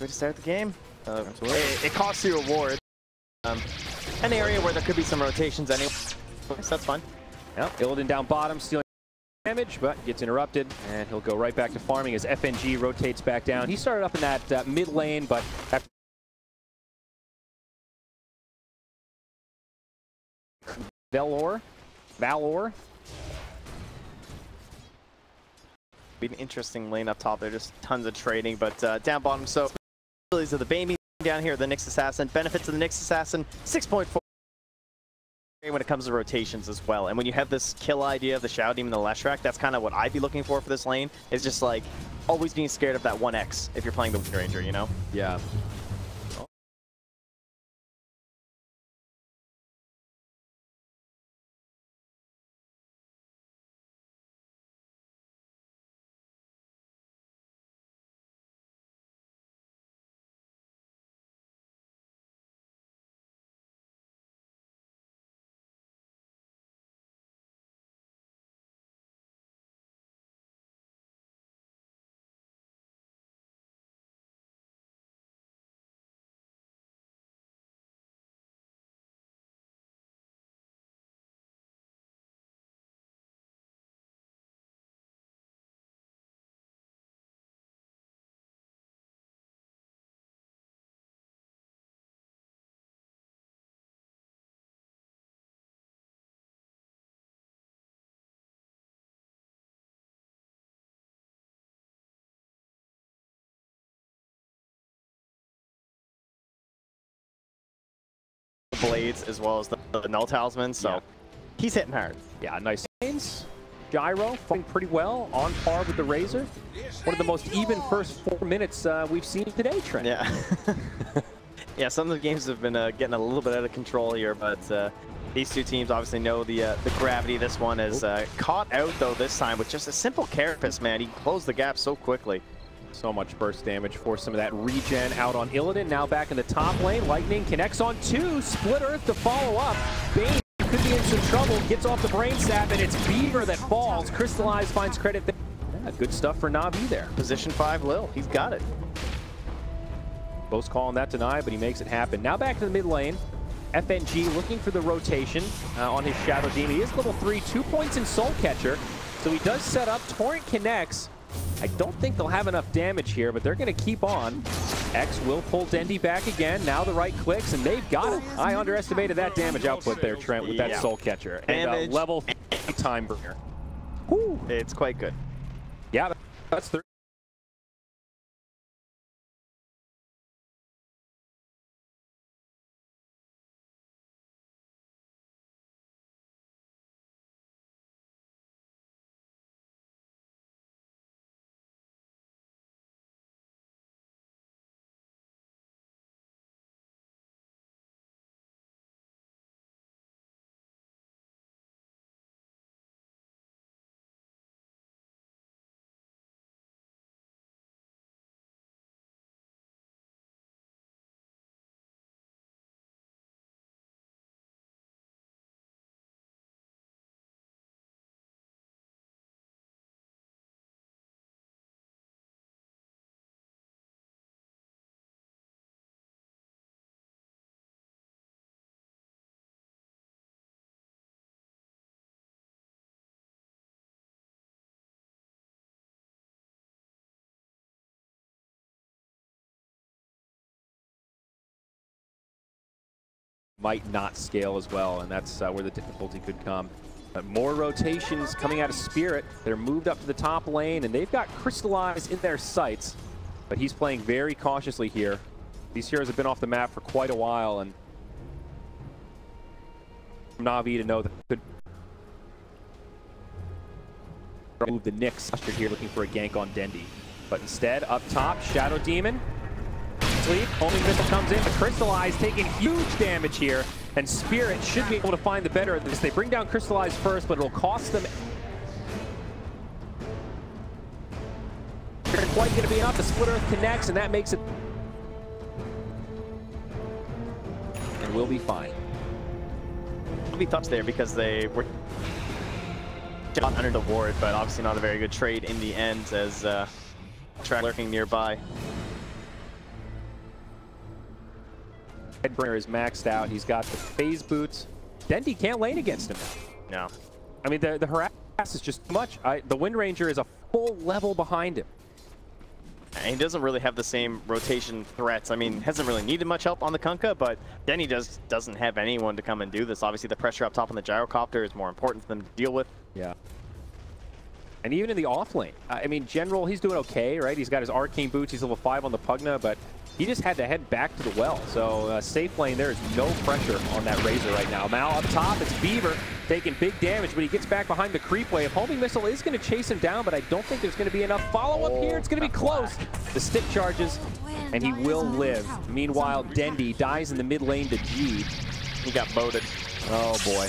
way to start the game. It costs you a ward. An area where there could be some rotations anyway. So that's fine. Yep, Illidan down bottom, stealing damage, but gets interrupted, and he'll go right back to farming as FNG rotates back down. He started up in that mid lane, but after Valor. Be an interesting lane up top there, just tons of trading, but down bottom, so abilities of the Bamey down here, the Nyx Assassin, benefits of the Nyx Assassin, 6.4 when it comes to rotations as well. And when you have this kill idea of the Shadow Demon and the Leshrac, that's kind of what I'd be looking for this lane, is just like always being scared of that 1x if you're playing the Wind Ranger, you know? Yeah. Blades as well as the Null Talisman, so yeah. He's hitting hard. Yeah, nice lanes. Gyro fighting pretty well, on par with the Razor. One of the most even first 4 minutes we've seen today, Trent. Yeah. Yeah, some of the games have been getting a little bit out of control here, but these two teams obviously know the gravity. This one is caught out, though, this time with just a simple Carapace, man. He closed the gap so quickly. So much burst damage for some of that regen out on Illidan. Now back in the top lane. Lightning connects on 2. Split Earth to follow up. Bane could be in some trouble. Gets off the Brain Sap, and it's Beaver that falls. Crystallize finds credit there. Yeah, good stuff for Na'Vi there. Position 5 Lil. He's got it. Both calling that deny, but he makes it happen. Now back to the mid lane. FNG looking for the rotation on his Shadow Demon. He is level 3, 2 points in Soul Catcher. So he does set up. Torrent connects. I don't think they'll have enough damage here, but they're going to keep on. X will pull Dendi back again. Now the right clicks, and they've got it. I underestimated that damage output there, Trent, with that Soul Catcher. And level 3 time bringer. Whew. It's quite good. Yeah, that's 3. Might not scale as well, and that's where the difficulty could come. But more rotations coming out of Spirit. They're moved up to the top lane, and they've got Crystallize in their sights. But he's playing very cautiously here. These heroes have been off the map for quite a while, and Na'Vi to know that could move the Nyx here, looking for a gank on Dendi. But instead, up top, Shadow Demon. Homing missile comes in, but Crystallize taking huge damage here, and Spirit should be able to find the better of this. They bring down Crystallize first, but it'll cost them. They're quite going to be enough. The Split Earth connects, and that makes it. And we'll be fine. We'll be touched there because they were under the ward, but obviously not a very good trade in the end as Track lurking nearby. Headbringer is maxed out. He's got the phase boots. Dendy can't lane against him. No. I mean, the harass is just too much. The Wind Ranger is a full level behind him. And he doesn't really have the same rotation threats. I mean, hasn't really needed much help on the Kunkka, but Denny doesn't have anyone to come and do this. Obviously, the pressure up top on the gyrocopter is more important for them to deal with. Yeah. And even in the off lane, I mean, General, he's doing okay, right? He's got his arcane boots. He's level 5 on the Pugna, but he just had to head back to the well. So safe lane, there is no pressure on that Razor right now. Now up top, it's Beaver taking big damage, but he gets back behind the creep wave. Homing Missile is going to chase him down, but I don't think there's going to be enough follow-up here. It's going to be close. The stick charges, and he will live. Meanwhile, Dendy dies in the mid lane to G. He got boated. Oh, boy.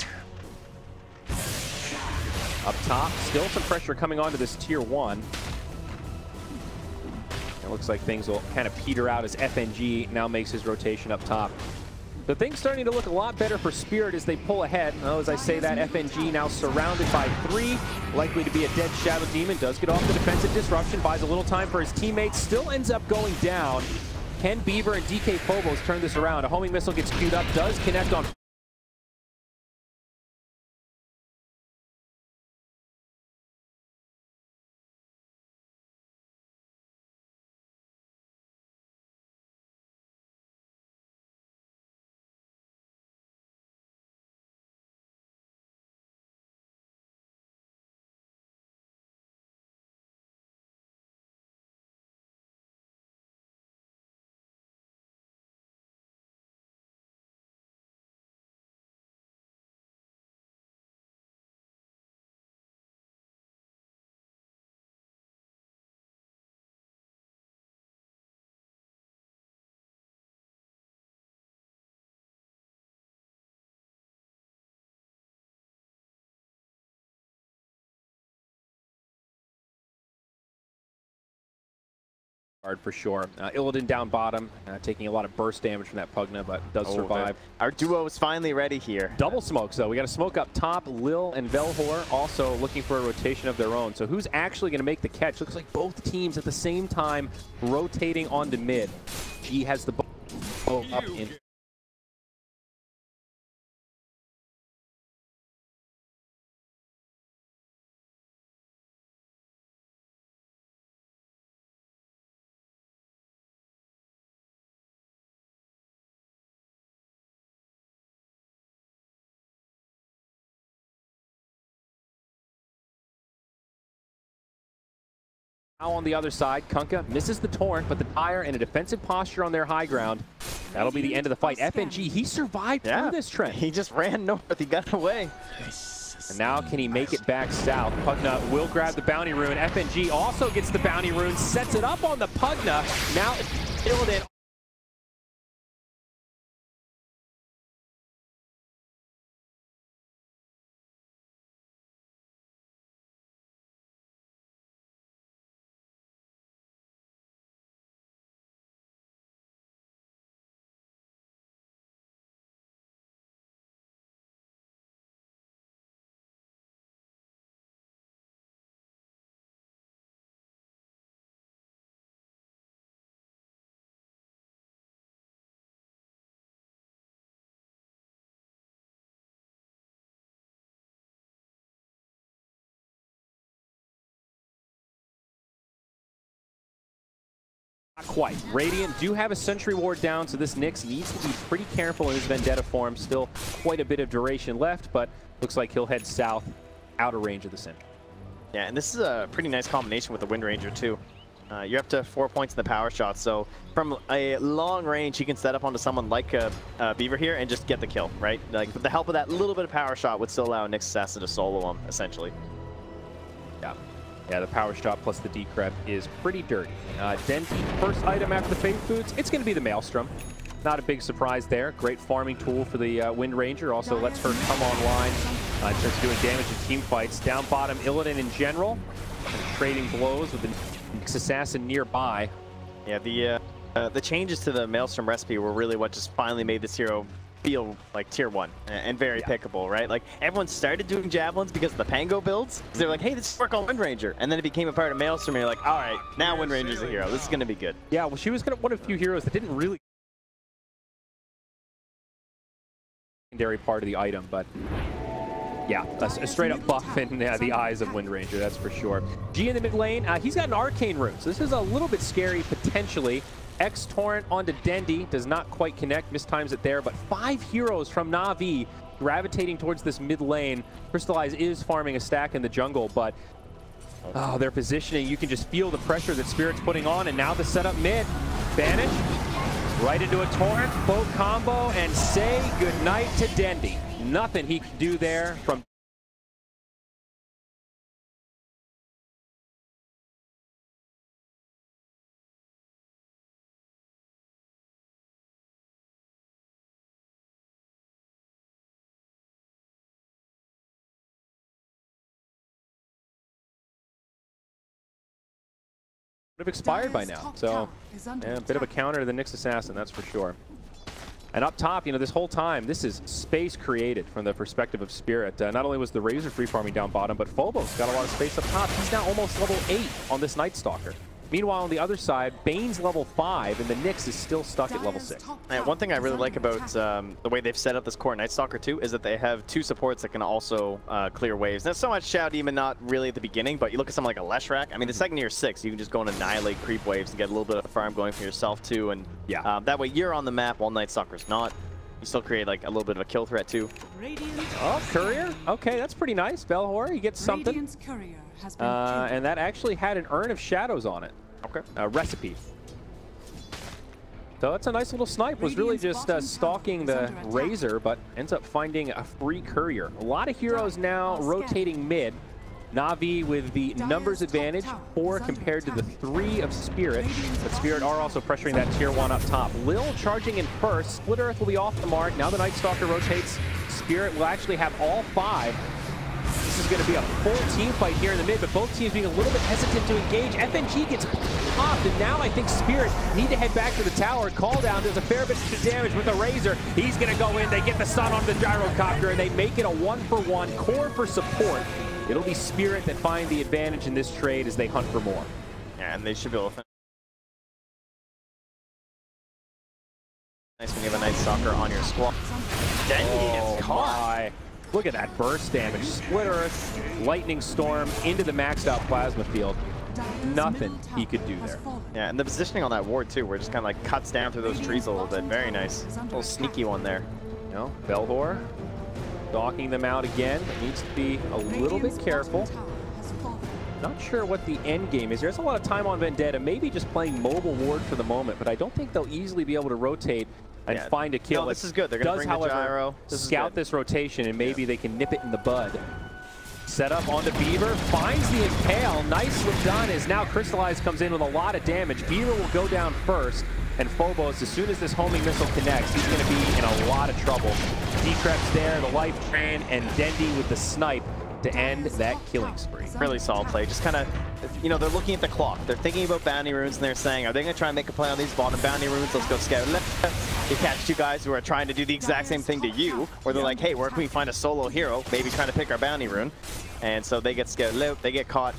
Up top, still some pressure coming onto this tier 1. It looks like things will kind of peter out as FNG now makes his rotation up top. The thing's starting to look a lot better for Spirit as they pull ahead. Oh, as I say that, FNG now surrounded by 3. Likely to be a dead Shadow Demon. Does get off the defensive disruption. Buys a little time for his teammates. Still ends up going down. Can Beaver and DK Phobos turn this around? A homing missile gets queued up. Does connect on for sure. Illidan down bottom, taking a lot of burst damage from that Pugna, but does survive. Our duo is finally ready here. Double smokes, though. We got a smoke up top. Lil and Velhor also looking for a rotation of their own. So who's actually going to make the catch? Looks like both teams at the same time rotating onto mid. G has the bow up in. Now on the other side, Kunkka misses the Torrent, but the Tire and a defensive posture on their high ground. That'll be the end of the fight. FNG, he survived through this trend. He just ran north. He got away. And now can he make it back south? Pugna will grab the bounty rune. FNG also gets the bounty rune, sets it up on the Pugna. Now Illidan. Not quite. Radiant do have a Sentry Ward down, so this Nyx needs to be pretty careful in his Vendetta form. Still quite a bit of duration left, but looks like he'll head south, out of range of the Sentry. Yeah, and this is a pretty nice combination with the Wind Ranger, too. You're up to 4 points in the power shot, so from a long range, he can set up onto someone like Beaver here and just get the kill, right? Like, with the help of that little bit of power shot would still allow Nyx Assassin to solo him, essentially. Yeah, the power shot plus the decrep is pretty dirty. Dendy, first item after the Fate Boots, it's going to be the Maelstrom. Not a big surprise there. Great farming tool for the Wind Ranger. Also lets her come online in terms of doing damage in team fights. Down bottom, Illidan in general, trading blows with the Nyx Assassin nearby. Yeah, the changes to the Maelstrom recipe were really what just finally made this hero feel like tier 1 and very pickable, right? Like, everyone started doing javelins because of the Pango builds. They were like, hey, this work on Wind Ranger. And then it became a part of Maelstrom, and you're like, all right, now Wind Ranger's a hero. This is going to be good. Yeah, well, she was one of the few heroes that didn't really secondary part of the item, but yeah, a straight up buff in the eyes of Wind Ranger, that's for sure. G in the mid lane, he's got an arcane rune, so this is a little bit scary potentially. X Torrent onto Dendi, does not quite connect, mistimes it there, but 5 heroes from Na'Vi gravitating towards this mid lane. Crystallize is farming a stack in the jungle, but their positioning, you can just feel the pressure that Spirit's putting on, and now the setup mid. Banish, right into a Torrent, boat combo, and say goodnight to Dendi. Nothing he could do there from would have expired by now. So a bit of a counter to the Nyx Assassin, that's for sure. And up top, you know, this whole time, this is space created from the perspective of Spirit. Not only was the Razor free farming down bottom, but Phobos got a lot of space up top. He's now almost level 8 on this Night Stalker. Meanwhile, on the other side, Bane's level 5, and the Nyx is still stuck at level 6. And one thing I really like about the way they've set up this core Night Stalker too is that they have 2 supports that can also clear waves. Not so much Shadow Demon, not really at the beginning, but you look at something like a Leshrac. I mean, the second you're 6, you can just go and annihilate creep waves and get a little bit of farm going for yourself too. And yeah, that way you're on the map while Night Stalker's not. You still create like a little bit of a kill threat too. Oh, Courier? Okay, that's pretty nice. Belhor, you get something. And that actually had an Urn of Shadows on it. Okay. Recipe. So that's a nice little snipe. Was really just stalking the Razor, but ends up finding a free Courier. A lot of heroes now rotating mid. Na'Vi with the numbers advantage, 4 compared to the 3 of Spirit. But Spirit are also pressuring that tier 1 up top. Lil charging in first. Split Earth will be off the mark. Now the Night Stalker rotates. Spirit will actually have all 5. This is going to be a full team fight here in the mid, but both teams being a little bit hesitant to engage. FNG gets popped, and now I think Spirit need to head back to the tower. Call down, there's a fair bit of damage with the Razor. He's going to go in, they get the stun on the Gyrocopter, and they make it a 1-for-1 core for support. It'll be Spirit that find the advantage in this trade as they hunt for more. Yeah, and they should be able to. Nice when you have a Night Stalker on your squad. Dendi gets caught. Look at that burst damage. Split Earth, Lightning Storm into the maxed out plasma field. Nothing he could do there. Yeah, and the positioning on that ward too, where it just kind of like cuts down through those trees a little bit. Very nice. A little sneaky one there. You know, Belhor stalking them out again. Needs to be a little bit careful. Not sure what the end game is. There's a lot of time on Vendetta. Maybe just playing mobile ward for the moment, but I don't think they'll easily be able to rotate and find a kill. No, this is good. They're going to bring the gyro. Scout this rotation, and maybe they can nip it in the bud. Set up onto Beaver, finds the Impale. Nicely done as now Crystallize comes in with a lot of damage. Beaver will go down first, and Phobos, as soon as this homing missile connects, he's going to be in a lot of trouble. Decrep's there, the life train, and Dendi with the snipe to end that killing spree. Really solid play. Just kind of, you know, they're looking at the clock. They're thinking about bounty runes, and they're saying, are they going to try and make a play on these bottom bounty runes? Let's go scout left. You catch 2 guys who are trying to do the exact same thing to you, or they're like, hey, where can we find a solo hero? Maybe trying to pick our bounty rune. And so they get scouted out, they get caught,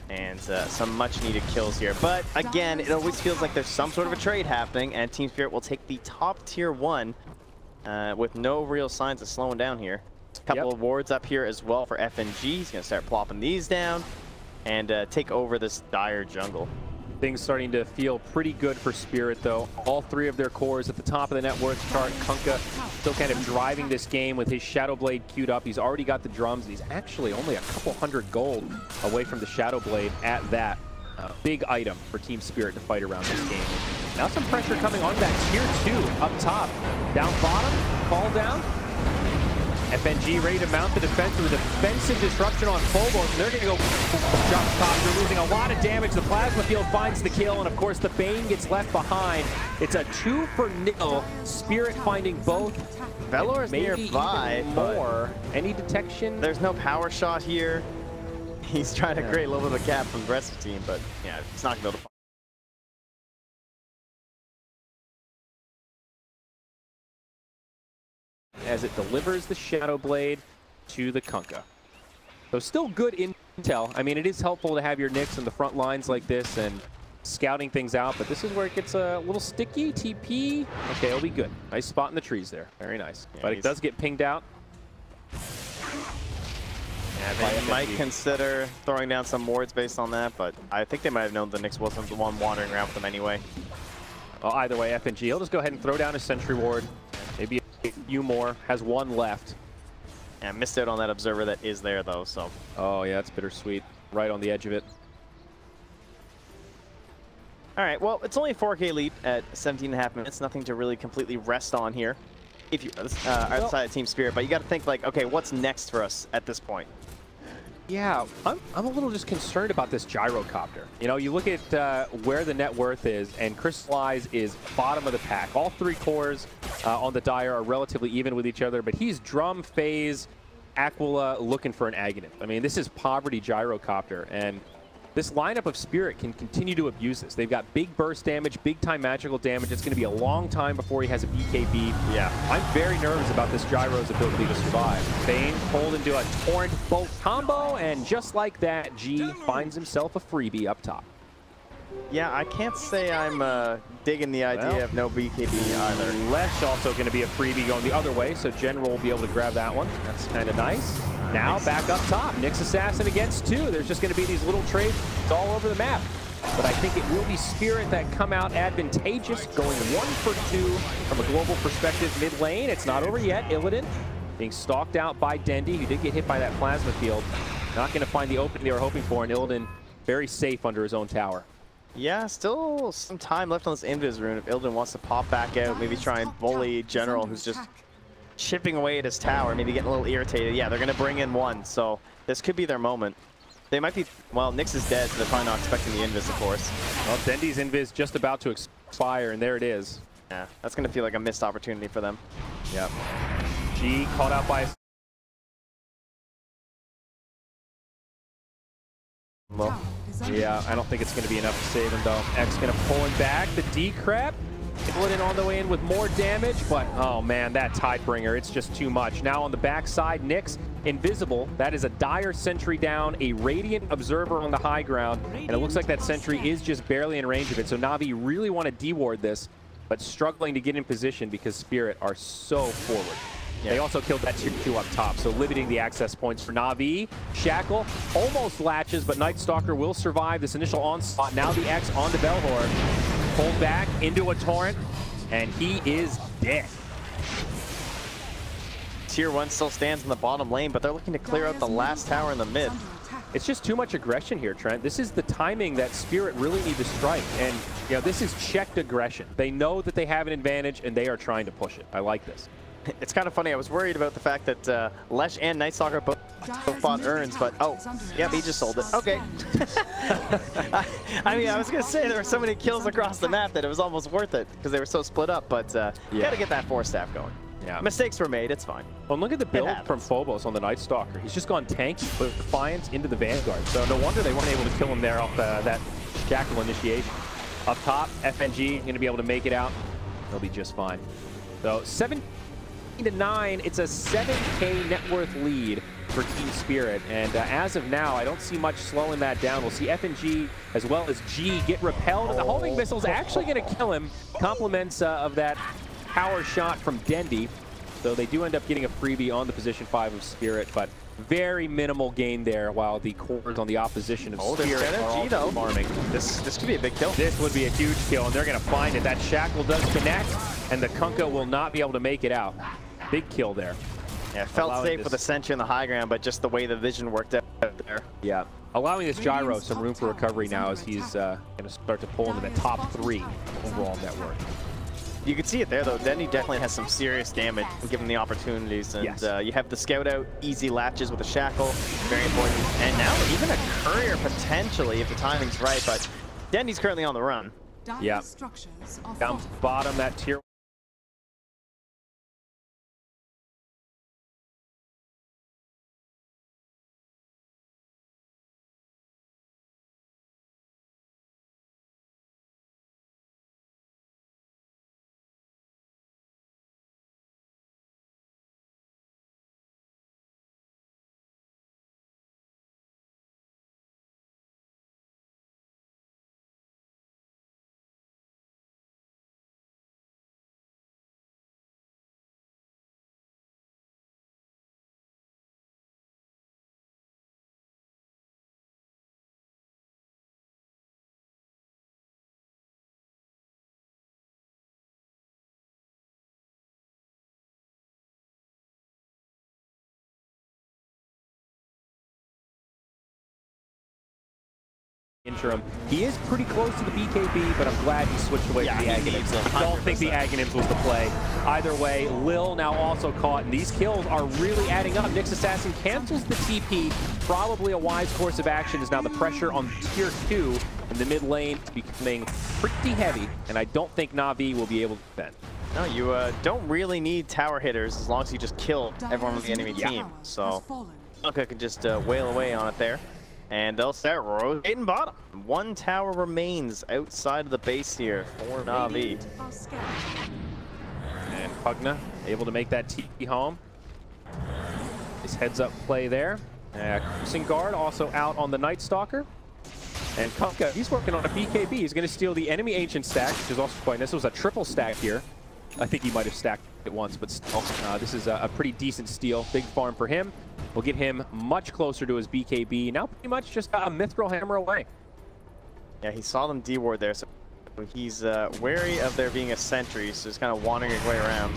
and some much needed kills here. But again, it always feels like there's some sort of a trade happening, and Team Spirit will take the top tier 1 with no real signs of slowing down here. Couple of wards up here as well for FNG. He's going to start plopping these down and take over this dire jungle. Things starting to feel pretty good for Spirit, though. All 3 of their cores at the top of the net worth chart. Kunkka still kind of driving this game with his Shadow Blade queued up. He's already got the drums. He's actually only a couple hundred gold away from the Shadow Blade at that. Big item for Team Spirit to fight around this game. Now some pressure coming on that tier 2 up top. Down bottom, call down. FNG ready to mount the defense with a defensive disruption on Phobos, and they're going to go drop top. They're losing a lot of damage. The plasma field finds the kill, and of course the Bane gets left behind. It's a 2-for-0. Spirit finding both. Velor's nearby, more. Any detection? There's no power shot here. He's trying to create a little bit of a gap from the rest of the team, but yeah, it's not going to be able to. As it delivers the Shadow Blade to the Kunkka. So still good intel. I mean, it is helpful to have your Nyx in the front lines like this, and scouting things out, but this is where it gets a little sticky. TP. Okay, it'll be good. Nice spot in the trees there. Very nice. Yeah, but it does get pinged out. Yeah, they might consider throwing down some wards based on that, but I think they might have known the Nyx wasn't the one wandering around with them anyway. Well, either way, FNG, he'll just go ahead and throw down his sentry ward. Maybe a few more. Has one left. Yeah, missed out on that observer that is there, though, so. Oh, yeah, it's bittersweet. Right on the edge of it. All right, well, it's only a 4K lead at 17.5 minutes. Nothing to really completely rest on here if you outside of Team Spirit, but you got to think, like, okay, what's next for us at this point? Yeah, I'm a little just concerned about this gyrocopter. You know, you look at where the net worth is, and Crystallize is bottom of the pack. All three cores on the Dire are relatively even with each other, but he's Drum, Phase, Aquila looking for an Aghanim. I mean, this is poverty gyrocopter, and this lineup of Spirit can continue to abuse this. They've got big burst damage, big time magical damage. It's going to be a long time before he has a BKB. Yeah, I'm very nervous about this Gyro's ability to survive. Bane pulled into a Torrent bolt combo, and just like that, G finds himself a freebie up top. Yeah, I can't say I'm digging the idea of no BKB either. Lesh also going to be a freebie going the other way, so General will be able to grab that one. That's kind of nice. Now back up top, Nyx Assassin against 2. There's just going to be these little trades all over the map. But I think it will be Spirit that come out advantageous, going 1 for 2 from a global perspective mid lane. It's not over yet. Illidan being stalked out by Dendi, who did get hit by that plasma field. Not going to find the opening they were hoping for, and Illidan very safe under his own tower. Yeah, still some time left on this Invis rune if Illidan wants to pop back out, maybe try and bully General, who's just chipping away at his tower, maybe getting a little irritated. Yeah, they're going to bring in 1, so this could be their moment. They might be, well, Nyx is dead, so they're probably not expecting the Invis, of course. Well, Dendi's Invis just about to expire, and there it is. Yeah, that's going to feel like a missed opportunity for them. Yep. G caught out by... Well, yeah, I don't think it's going to be enough to save him, though. X going to pull him back. The D-Crap. Illidan on the way in with more damage, but, oh, man, that Tidebringer, it's just too much. Now on the backside, Nyx, invisible. That is a Dire sentry down, a Radiant Observer on the high ground, and it looks like that sentry is just barely in range of it. So Na'Vi really want to deward this, but struggling to get in position because Spirit are so forward. Yeah. They also killed that tier 2 up top, so limiting the access points for Na'Vi. Shackle almost latches, but Night Stalker will survive this initial onslaught. Now the X onto Belhor. Pulled back into a Torrent, and he is dead. Tier 1 still stands in the bottom lane, but they're looking to clear out the last tower in the mid. It's just too much aggression here, Trent. This is the timing that Spirit really need to strike, and you know, this is checked aggression. They know that they have an advantage, and they are trying to push it. I like this. It's kind of funny. I was worried about the fact that Lesh and Night Stalker both bought urns, but oh, yeah, he just sold it. Okay. I mean, I was going to say there were so many kills across the map that it was almost worth it because they were so split up, but you got to get that 4-staff going. Yeah. Mistakes were made. It's fine. Well, look at the build from Phobos on the Night Stalker. He's just gone tanky with Defiance into the Vanguard, so no wonder they weren't able to kill him there off that Shackle initiation. Up top, FNG going to be able to make it out. They'll be just fine. So 17-9, it's a 7K net worth lead for Team Spirit, and as of now, I don't see much slowing that down. We'll see FNG as well as G get repelled, and the homing missile's actually going to kill him. Compliments of that power shot from Dendi, so they do end up getting a freebie on the position 5 of Spirit, but very minimal gain there, while the cores on the opposition of Spirit are also farming. This could be a big kill. This would be a huge kill, and they're going to find it. That Shackle does connect, and the Kunkka will not be able to make it out. Big kill there. Yeah, felt safe with the Sentry in the high ground, but just the way the vision worked out there. Yeah, allowing this Gyro some room for recovery now as he's going to start to pull into the top 3 overall network. You can see it there, though. Dendi definitely has some serious damage given the opportunities. And you have the Scout out, easy latches with a Shackle, very important. And now even a Courier potentially if the timing's right, but Dendi's currently on the run. Yeah, down bottom, that tier interim. He is pretty close to the BKB, but I'm glad he switched away from the Aghanims. I don't think the Aghanims was the play. Either way, Lil now also caught, and these kills are really adding up. Nyx Assassin cancels the TP. Probably a wise course of action, is now the pressure on tier 2 in the mid lane is becoming pretty heavy, and I don't think Na'Vi will be able to defend. No, you don't really need tower hitters as long as you just kill everyone on the enemy team. So Blanca can just wail away on it there. And they'll start rotating bottom. One tower remains outside of the base here for Na'Vi. And Pugna able to make that TP home. His heads up play there. Cruising Guard also out on the Night Stalker. And Kafka, he's working on a BKB. He's going to steal the enemy Ancient stack, which is also quite nice. This was a triple stack here. I think he might have stacked it once, but still, this is a pretty decent steal. Big farm for him. Will get him much closer to his BKB. Now pretty much just a Mithril Hammer away. Yeah, he saw them D-ward there, so he's wary of there being a sentry, so he's kind of wandering his way around.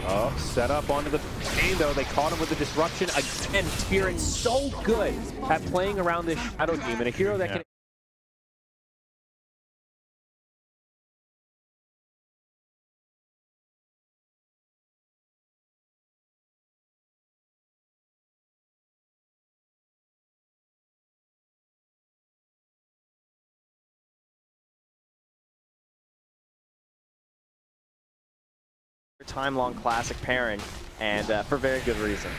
Oh, set up onto the chain though. They caught him with the disruption. Again, Spirit so good at playing around this Shadow Demon. A hero that can... Time-long classic pairing, and for very good reason.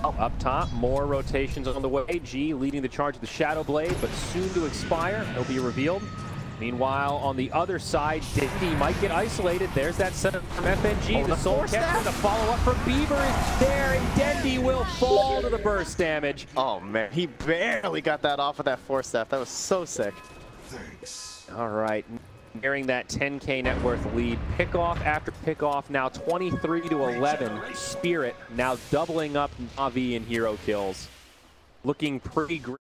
Oh, up top, more rotations on the way. G leading the charge of the Shadow Blade, but soon to expire. It'll be revealed. Meanwhile, on the other side, Dindy might get isolated. There's that setup from FNG. The Soul Catcher, the follow-up from Beaver is there, and Dendy will fall to the burst damage. Oh, man. He barely got that off with that Force Staff. That was so sick. Thanks. All right. Nearing that 10K net worth lead. Pickoff after pickoff, now 23 to 11. Spirit now doubling up Na'Vi in hero kills. Looking pretty great.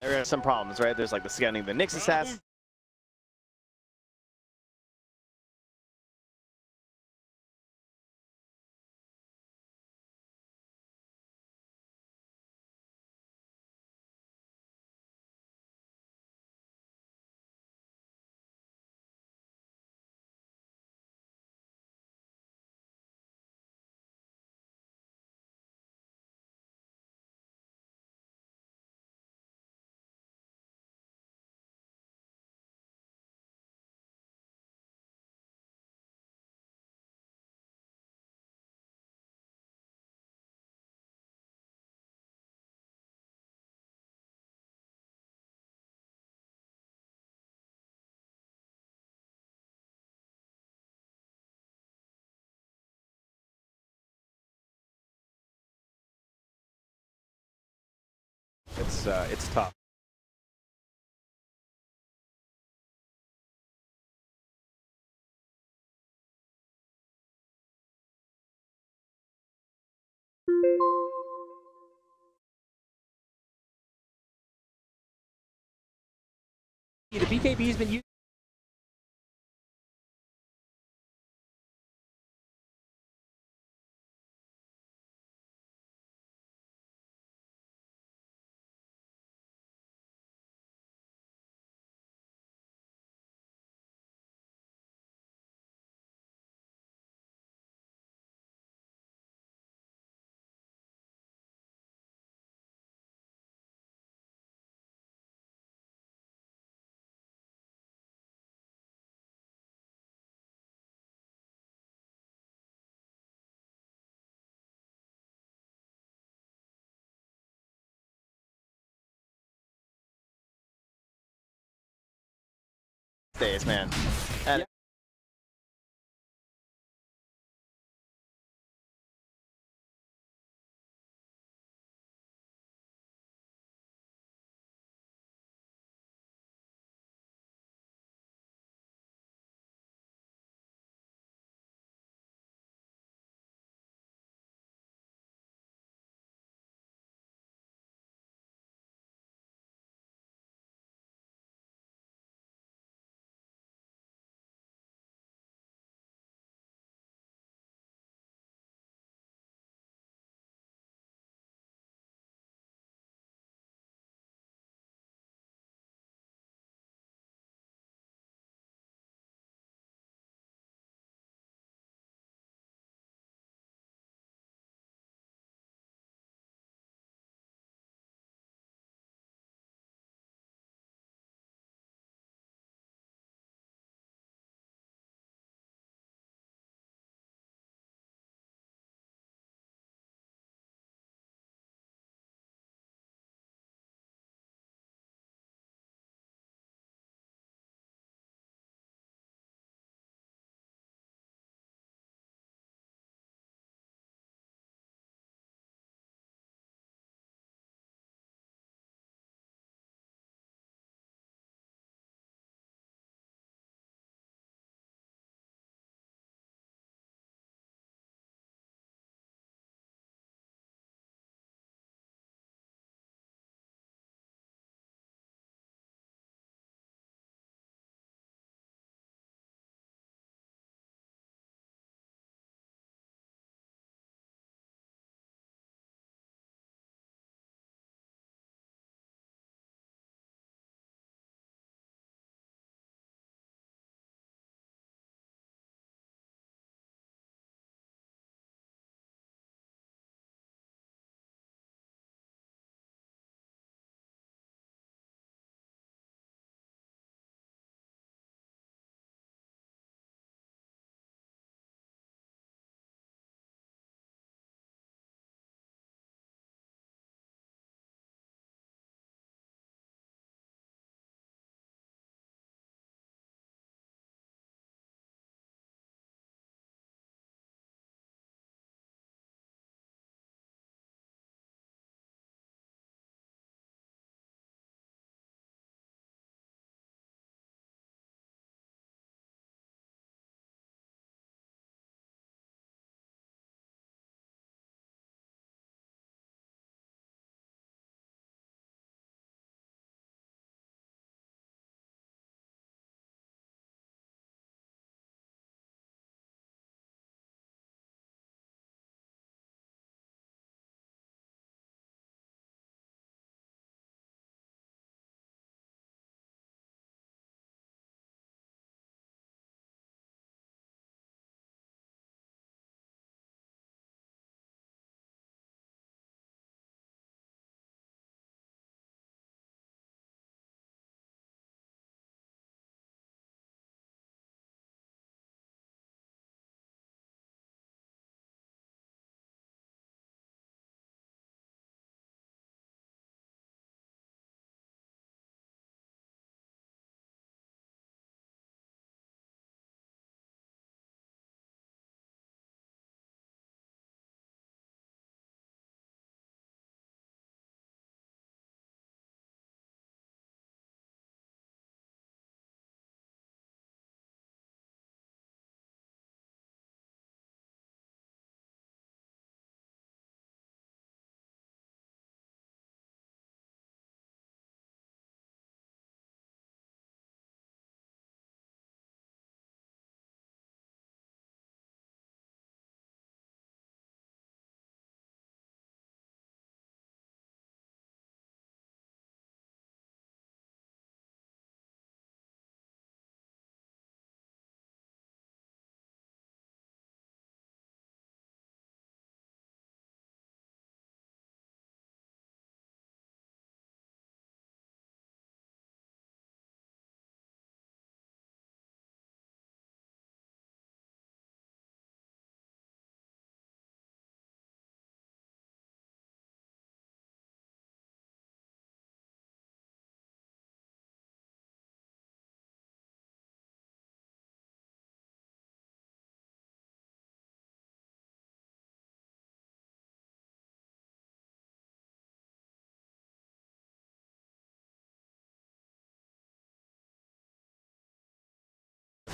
There are some problems, right? There's like the scanning the Nyx Assassin. It's tough. The BKB's been used. days, man. And Yeah.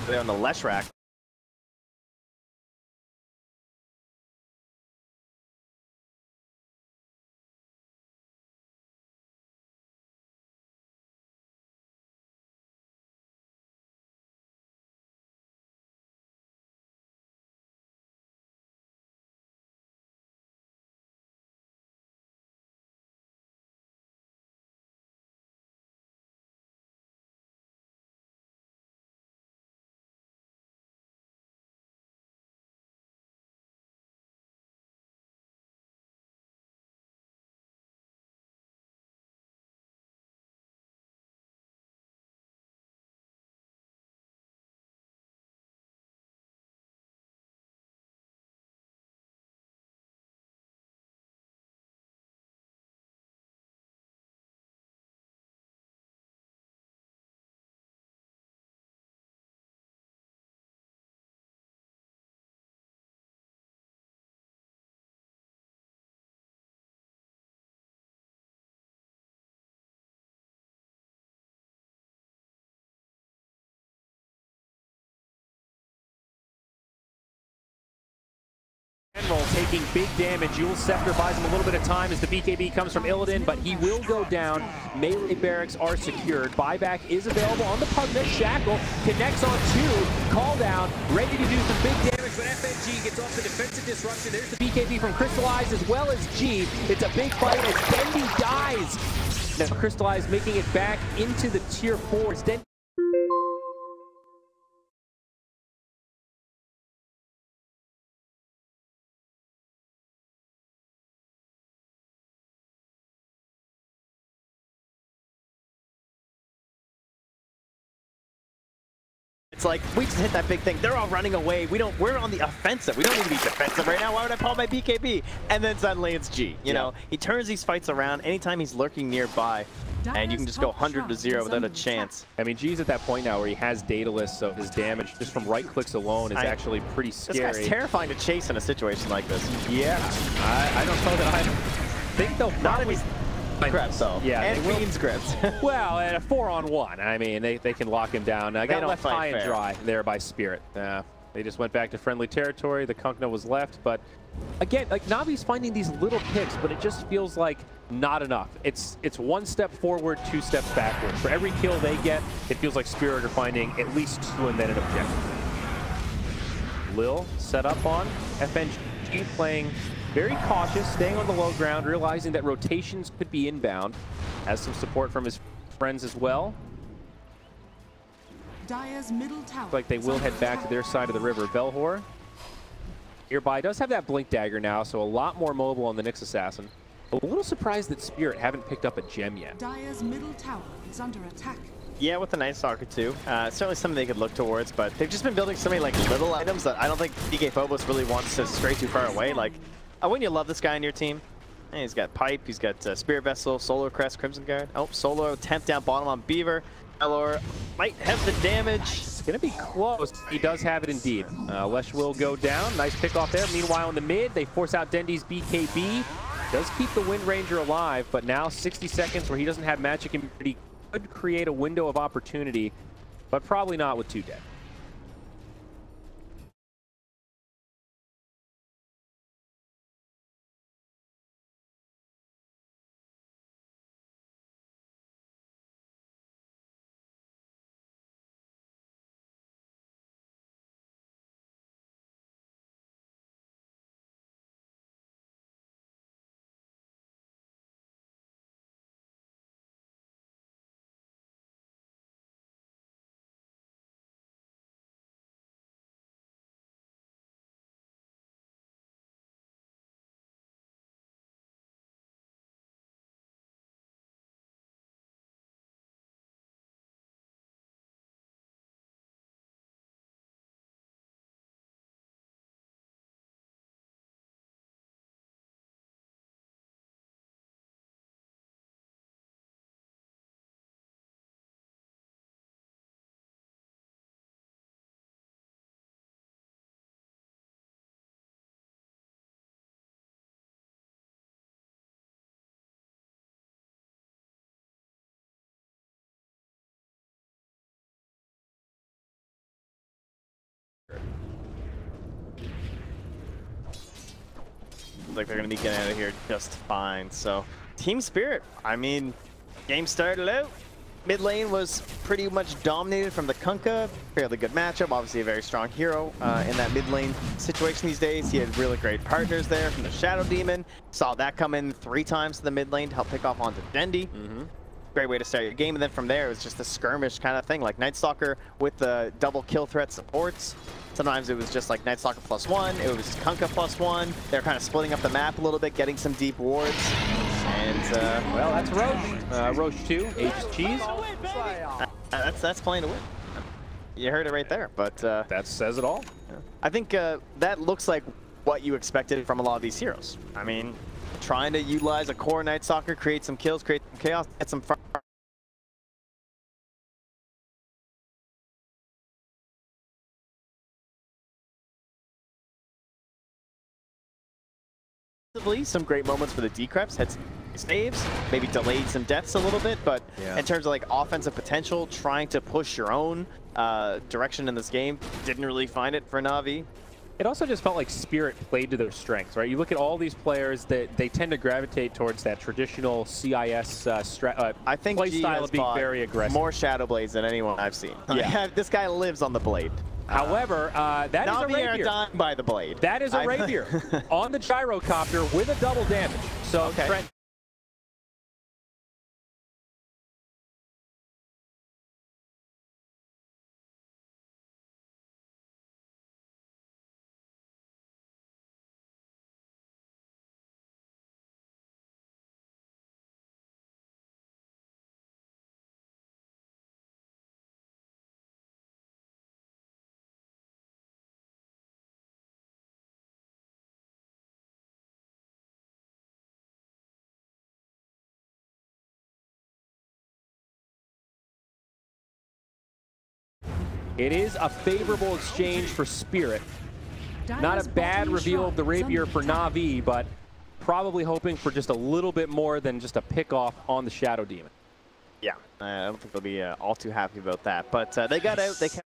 there on the Leshrac. General taking big damage. Jules Scepter buys him a little bit of time as the BKB comes from Illidan, but he will go down. Melee barracks are secured. Buyback is available on the Pugnet. Shackle connects on two. Call down, ready to do some big damage, but FNG gets off the defensive disruption. There's the BKB from Crystallize as well as G. It's a big fight as Dendi dies. Now Crystallize making it back into the tier 4. It's like, we just hit that big thing. They're all running away. We're on the offensive. We don't need to be defensive right now. Why would I pull my BKB? And then suddenly it's G. You know, he turns these fights around anytime he's lurking nearby. And you can just go 100 to 0 without a chance. I mean, G's at that point now where he has Daedalus, so his damage just from right clicks alone is actually pretty scary. This guy's terrifying to chase in a situation like this. Yeah, I don't know that I think they'll probably... Scripts, though. Yeah, and Fiend scripts. Well, at a 4-on-1, I mean, they can lock him down. Got left high and dry there by Spirit. They just went back to friendly territory. The Kunkna was left, but again, like Navi's finding these little picks, but it just feels like not enough. It's one step forward, 2 steps backward. For every kill they get, it feels like Spirit are finding at least 2 and then an objective. Lil set up on FNG, playing very cautious, staying on the low ground, realizing that rotations could be inbound. Has some support from his friends as well. Dire's middle tower. Looks like they will head back to their side of the river. Belhor nearby does have that blink dagger now, so a lot more mobile on the Nyx Assassin. A little surprised that Spirit haven't picked up a gem yet. Dire's middle tower is under attack. Yeah, with the Night Stalker too. Certainly something they could look towards, but they've just been building so many like little items that I don't think DK Phobos really wants to stray too far away. Like, wouldn't you love this guy on your team? And he's got Pipe, he's got Spirit Vessel, Solar Crest, Crimson Guard. Oh, Solo, temp down bottom on Beaver. Elor might have the damage. It's going to be close. He does have it indeed. Lesh will go down. Nice pick off there. Meanwhile, in the mid, they force out Dendi's BKB. Does keep the Wind Ranger alive, but now 60 seconds where he doesn't have magic immunity could create a window of opportunity, but probably not with 2 dead. like they're going to be getting out of here just fine. So, Team Spirit, I mean, game started out. Mid lane was pretty much dominated from the Kunkka. Fairly good matchup. Obviously a very strong hero in that mid lane situation these days. He had really great partners there from the Shadow Demon. Saw that come in 3 times to the mid lane to help pick off onto Dendi. Great way to start your game. And then from there, it was just a skirmish kind of thing. Like Night Stalker with the double kill threat supports. Sometimes it was just like Night Stalker +1. It was Kunkka +1. They're kind of splitting up the map a little bit, getting some deep wards. And well, that's Roche. Roche 2, Aegis Cheese. That's playing to win. You heard it right there. But that says it all. I think that looks like what you expected from a lot of these heroes. I mean, trying to utilize a core Night Stalker, create some kills, create some chaos, get some fun. Some great moments for the Decreps, had some saves, maybe delayed some deaths a little bit, but in terms of like offensive potential, trying to push your own direction in this game, didn't really find it for Na'Vi. It also just felt like Spirit played to their strengths, right? You look at all these players that they tend to gravitate towards that traditional CIS I think play style of being very aggressive. More Shadow Blades than anyone I've seen. Yeah. This guy lives on the blade. However, that is a Na'Vi are rapier. dying by the blade. That is a rapier on the gyrocopter with a double damage. So Trent. It is a favorable exchange for Spirit. Not a bad reveal of the rapier for Na'Vi, but probably hoping for just a little bit more than just a pick off on the Shadow Demon. Yeah, I don't think they'll be all too happy about that. But they got out. They kept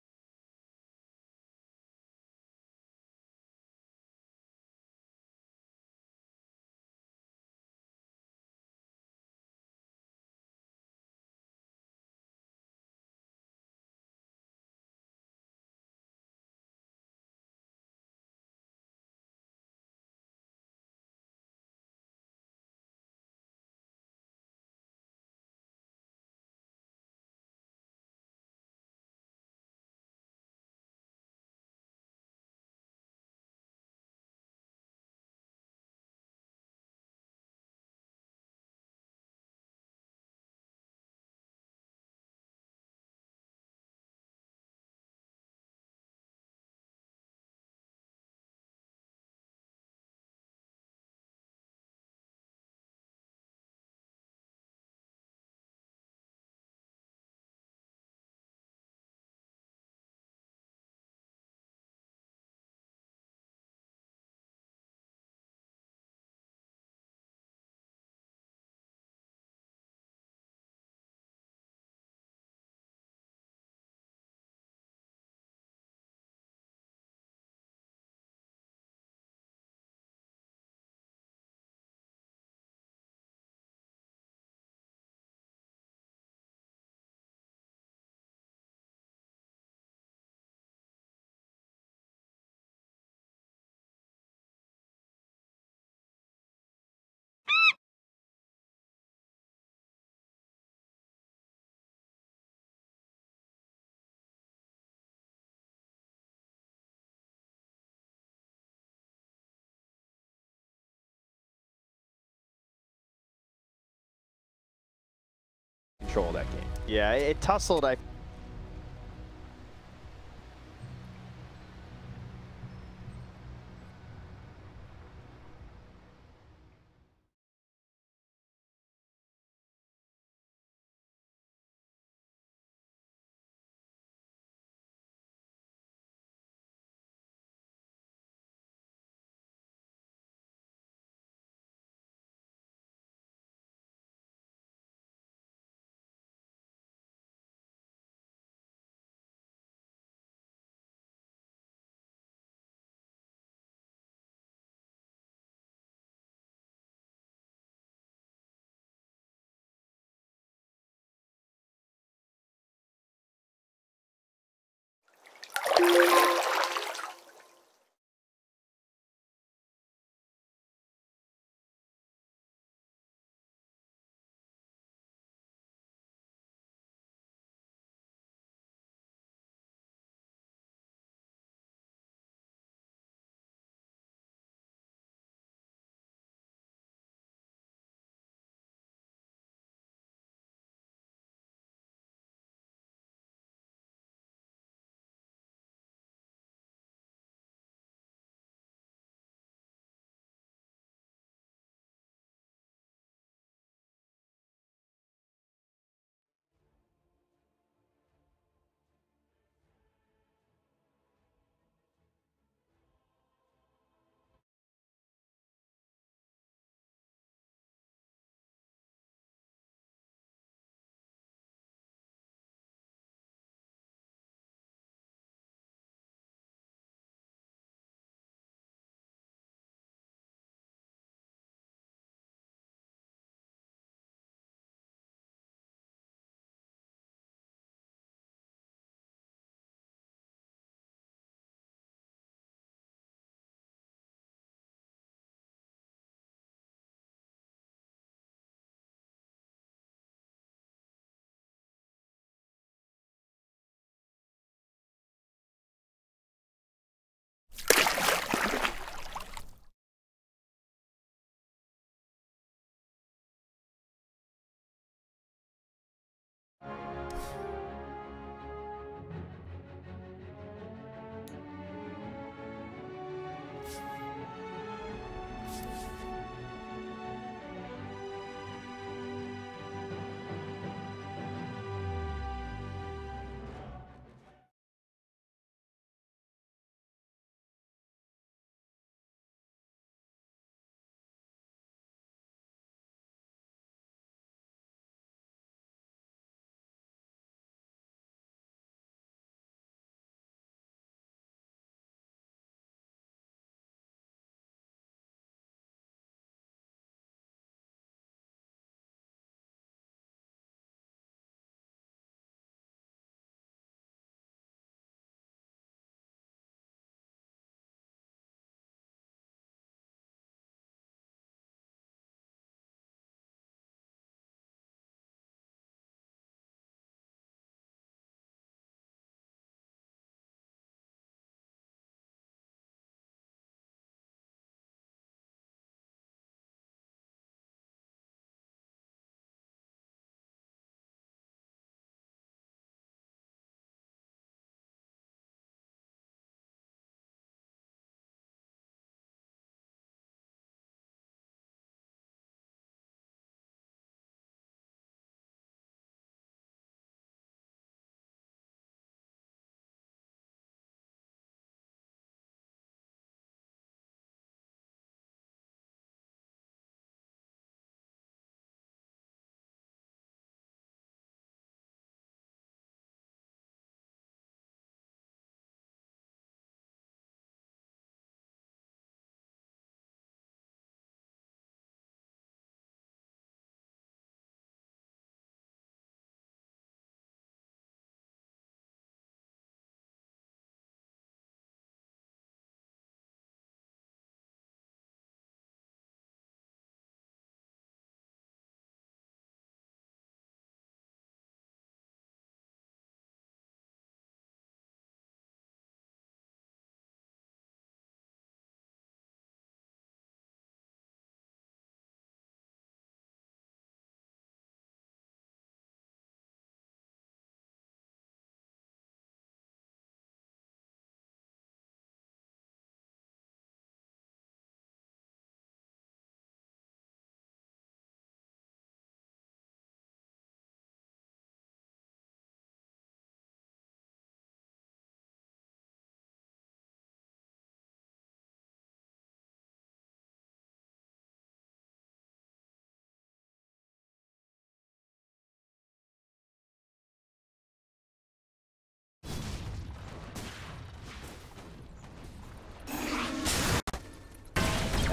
control that game. Yeah, it tussled. I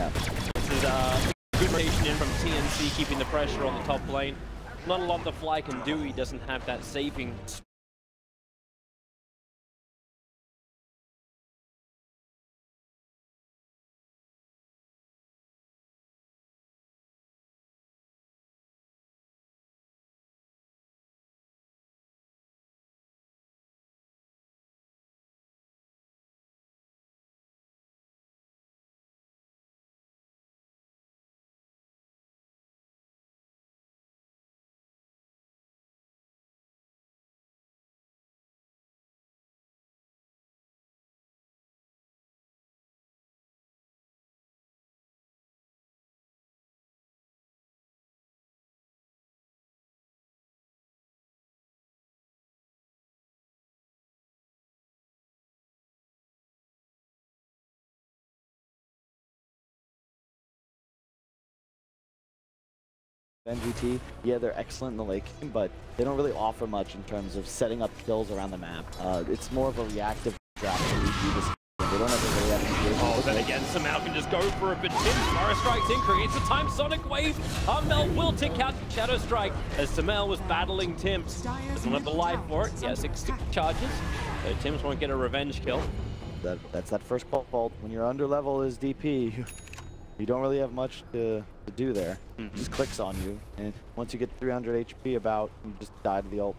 Yeah. This is good rotation in from TNC, keeping the pressure on the top lane. Not a lot the Fly can do. He doesn't have that saving. NGT, yeah, they're excellent in the late game, but they don't really offer much in terms of setting up kills around the map. It's more of a reactive draft than we do this. They don't ever really have any. Oh, then again, somehow can just go for a bit. Fire strikes in, creates a time Sonic Wave. Armel will tick out Shadow Strike as Samel was battling Tims. Doesn't have the life for it. He has 6 charges, so Tims won't get a revenge kill. That's that first fault. When you're under level as DP, you don't really have much to do there. It just clicks on you, and once you get 300 HP about, you just die to the ult.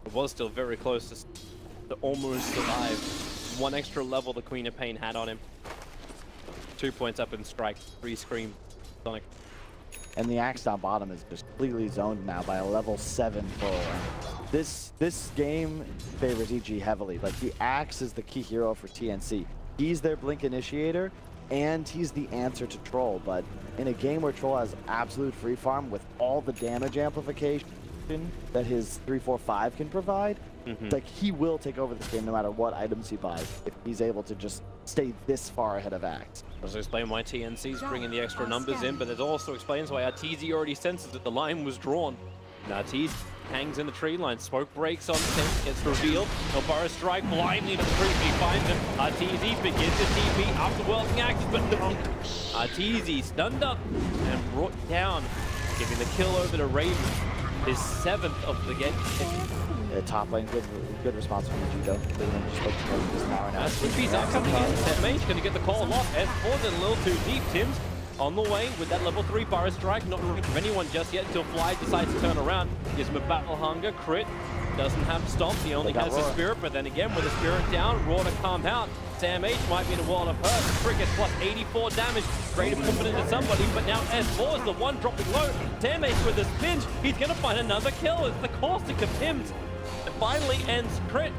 It was still very close to almost survive. 1 extra level the Queen of Pain had on him. 2 points up in strike, 3 scream Sonic. And the Axe down bottom is just completely zoned now by a level 7 bull. This game favors EG heavily. Like, the Axe is the key hero for TNC. He's their Blink initiator, and he's the answer to Troll. But in a game where Troll has absolute free farm with all the damage amplification that his 3-4-5 can provide, like, he will take over this game no matter what items he buys if he's able to just stay this far ahead of Axe. Does explain why TNC's bringing the extra numbers in, but it also explains why Arteezy already senses that the line was drawn. And Arteezy hangs in the tree line. Smoke breaks on Tim, gets revealed. Nobara strike blindly to the tree, he finds him. Arteezy begins to TP after welcoming Axe, but no. Arteezy stunned up and brought down, giving the kill over to Raven, his 7th of the game. Top lane, good response from EG though. They just spoke to this tower now. Sleepy's are coming in. That Mage gonna get the call off. S4's a little too deep. Tim's on the way with that level 3 Fire Strike. Not in reach of anyone just yet until Fly decides to turn around. Gives him a Battle Hunger. Crit. Doesn't have Stomp. He only has the Spirit. But then again, with the Spirit down, Raw to calm out. Sam H might be in a world of hurt. Crit gets plus 84 damage. Ready to pump it into somebody. But now S4 is the one dropping low. Sam H with the Spinch. He's gonna find another kill. It's the caustic of Tim's. It finally ends Crit,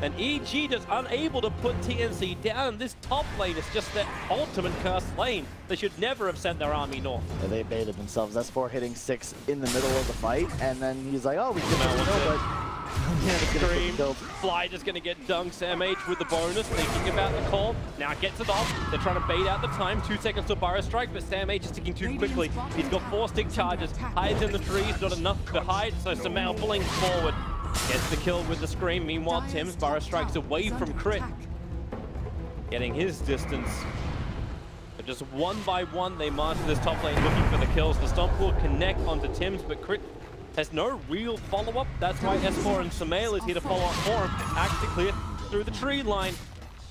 and EG just unable to put TNC down. This top lane is just their ultimate cursed lane. They should never have sent their army north. Yeah, they baited themselves. S4 hitting 6 in the middle of the fight, and then he's like, oh, we can kill, but Fly just gonna get dunked. Sam H with the bonus, thinking about the call. Now gets it off. They're trying to bait out the time. 2 seconds to Fire Strike, but Sam H is ticking too quickly. He's got 4 stick charges. Hides in the trees, not enough to hide, so Samel pulling forward. Gets the kill with the Scream. Meanwhile, Tim's Fire Strikes away from Crit, getting his distance. But just one by one, they march to this top lane looking for the kills. The Stomp will connect onto Tim's, but Crit has no real follow-up. That's why S4 and Samael is here to follow up for him. Axe to clear through the tree line.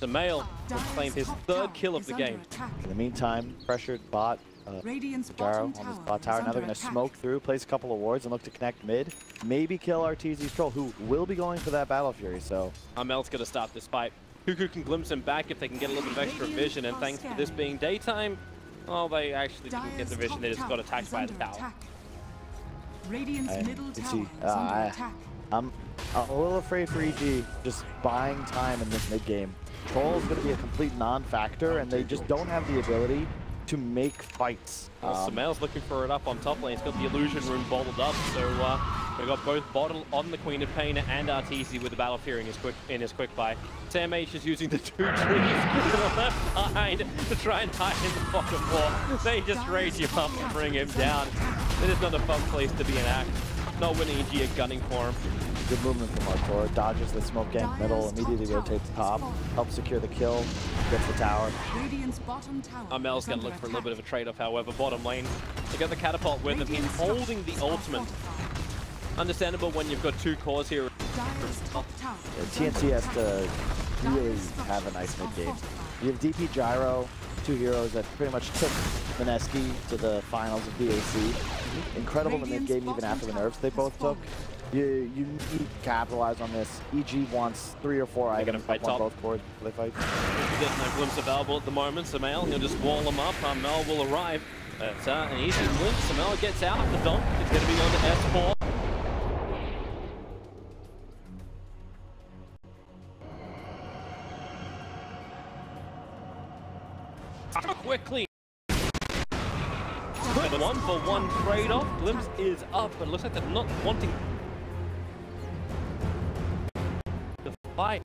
Samael will claim his 3rd kill of the game. In the meantime, pressured bot. Jaro on this bot tower. Now they're going to smoke through, place a couple of wards, and look to connect mid. Maybe kill Arteezy's Troll, who will be going for that Battle Fury, so... Amel's going to start this fight. Cuckoo can glimpse him back if they can get a little bit of extra vision, and thanks to this being daytime, well, they actually didn't get the vision, they just got attacked by the tower. I'm a little afraid for EG just buying time in this mid-game. Troll is going to be a complete non-factor, and they just don't have the ability to make fights. Samael's looking for it up on top lane. He's got the Illusion Rune bottled up, so we got both Bottle on the Queen of Pain and Arteezy with the Battle Fury in his quick buy. Sam H is using the 2 trees left behind to try and hide in the bottom wall. They just raise him up and bring him down. It is not a fun place to be an Axe. not when EG are gunning for him. Good movement from Arcor. Dodges the smoke gank middle, immediately rotates top, helps secure the kill, gets the tower. Radiant's bottom tower Mel's is going to under look for a little attack. bit of a trade-off, however. Bottom lane, to get the catapult with him. He's holding the ultimate. Understandable when you've got 2 cores here. Dire's top tower Yeah, TNT has to really have a nice mid game. You have DP Gyro, 2 heroes that pretty much took Mineski to the finals of DAC. Incredible in the mid game even after the nerfs they both took. You need to capitalize on this. EG wants 3 or 4 items fight on top. both boards before they fight. There's no glimpse available at the moment, so Mel, he'll just wall him up. Mel will arrive. It's an easy glimpse. So Mel gets out. The donk is going to be on to S4. Quickly. The 1-for-1 trade-off. Glimpse is up, but it looks like they're not wanting to fight.